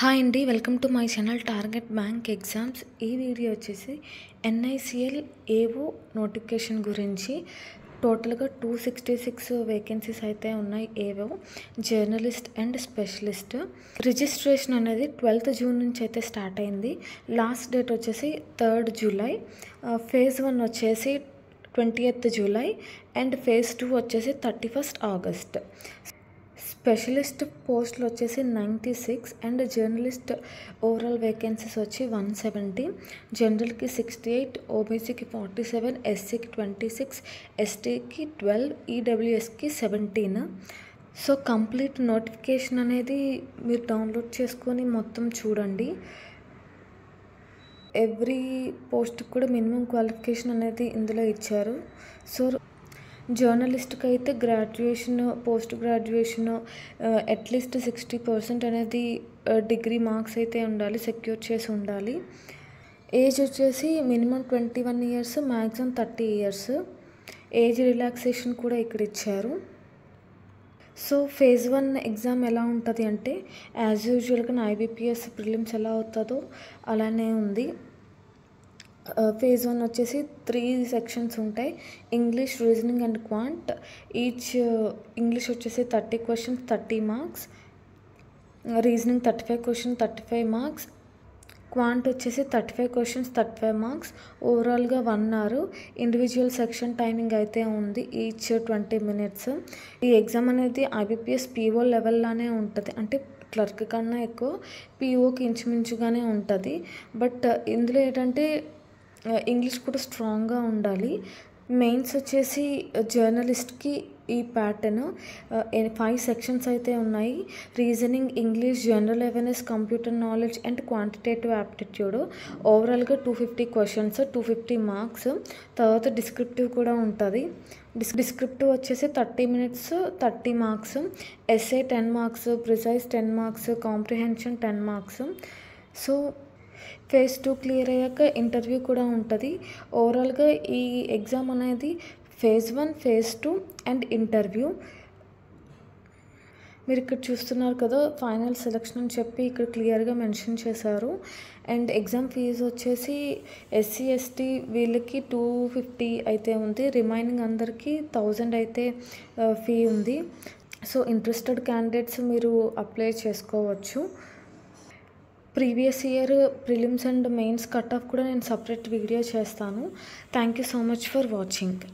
Hi అండి, welcome to my channel target bank exams. ఈ video వచ్చేసి NICL ఏవో నోటిఫికేషన్ గురించి. టోటల్గా 266 వేకెన్సీస్ అయితే ఉన్నాయి. ఏవో జర్నలిస్ట్ అండ్ స్పెషలిస్ట్. రిజిస్ట్రేషన్ అనేది 12th జూన్ నుంచి అయితే స్టార్ట్ అయింది. లాస్ట్ డేట్ వచ్చేసి 3rd జూలై. ఫేజ్ 1 వచ్చేసి 20th జూలై అండ్ ఫేజ్ 2 వచ్చేసి 31st ఆగస్ట్. స్పెషలిస్ట్ పోస్టులు వచ్చేసి 96 అండ్ జర్నలిస్ట్ ఓవరాల్ వేకెన్సీస్ వచ్చి 170. జనరల్కి 68, ఓబీసీకి 47, ఎస్సీకి 26, ఎస్టీకి 12, ఈడబ్ల్యూఎస్కి 17. సో కంప్లీట్ నోటిఫికేషన్ అనేది మీరు డౌన్లోడ్ చేసుకొని మొత్తం చూడండి. ఎవ్రీ పోస్ట్కి కూడా మినిమం క్వాలిఫికేషన్ అనేది ఇందులో ఇచ్చారు. సో జర్నలిస్ట్కి అయితే గ్రాడ్యుయేషన్, పోస్ట్ గ్రాడ్యుయేషన్ అట్లీస్ట్ 60% అనేది డిగ్రీ మార్క్స్ అయితే ఉండాలి, సెక్యూర్ చేసి ఉండాలి. ఏజ్ వచ్చేసి minimum 21 years, maximum 30 years. Age relaxation కూడా ఇక్కడ ఇచ్చారు. సో ఫేజ్ 1 ఎగ్జామ్ ఎలా ఉంటుంది అంటే యాజ్ యూజువల్గా IBPS ప్రిలిమ్స్ ఎలా అవుతుందో అలానే ఉంది. ఫేజ్ 1 వచ్చేసి 3 సెక్షన్స్ ఉంటాయి. English, reasoning and quant. Each English వచ్చేసి 30 questions 30 marks, reasoning 35 question 35 marks, quant వచ్చేసి 35 క్వశ్చన్స్ 35 మార్క్స్. ఓవరాల్గా 1 అవర్. ఇండివిజువల్ సెక్షన్ టైమింగ్ అయితే ఉంది, ఈచ్ 20 minutes. ఈ ఎగ్జామ్ అనేది IBPS PO లెవెల్లానే ఉంటుంది, అంటే క్లర్క్ కన్నా ఎక్కువ POకి ఇంచుమించుగానే ఉంటుంది. బట్ ఇందులో ఏంటంటే ఇంగ్లీష్ కూడా స్ట్రాంగ్గా ఉండాలి. మెయిన్స్ వచ్చేసి జర్నలిస్ట్కి ఈ ప్యాటర్న్ 5 సెక్షన్స్ అయితే ఉన్నాయి. Reasoning, English, general awareness, computer knowledge and quantitative aptitude. ఓవరాల్గా 250 క్వశ్చన్స్ 250 మార్క్స్. తర్వాత డిస్క్రిప్టివ్ కూడా ఉంటుంది. డిస్క్రిప్టివ్ వచ్చేసి 30 minutes 30 marks. SA 10 marks, precis 10 marks, comprehension 10 marks. So phase 2 clear అయ్యాక ఇంటర్వ్యూ కూడా ఉంటుంది. ఓవరాల్గా ఈ ఎగ్జామ్ అనేది ఫేజ్ 1, ఫేజ్ 2 అండ్ ఇంటర్వ్యూ. మీరు ఇక్కడ చూస్తున్నారు కదా, ఫైనల్ సెలక్షన్ అని చెప్పి ఇక్కడ క్లియర్గా మెన్షన్ చేశారు. అండ్ ఎగ్జామ్ ఫీజు వచ్చేసి SC ST వీళ్ళకి 250 అయితే ఉంది. రిమైనింగ్ అందరికీ 1000 అయితే ఫీ ఉంది. సో ఇంట్రెస్టెడ్ క్యాండిడేట్స్ మీరు అప్లై చేసుకోవచ్చు. Previous year prelims and mains cut off కూడా నేను సపరేట్ వీడియో చేస్తాను. Thank you so much for watching.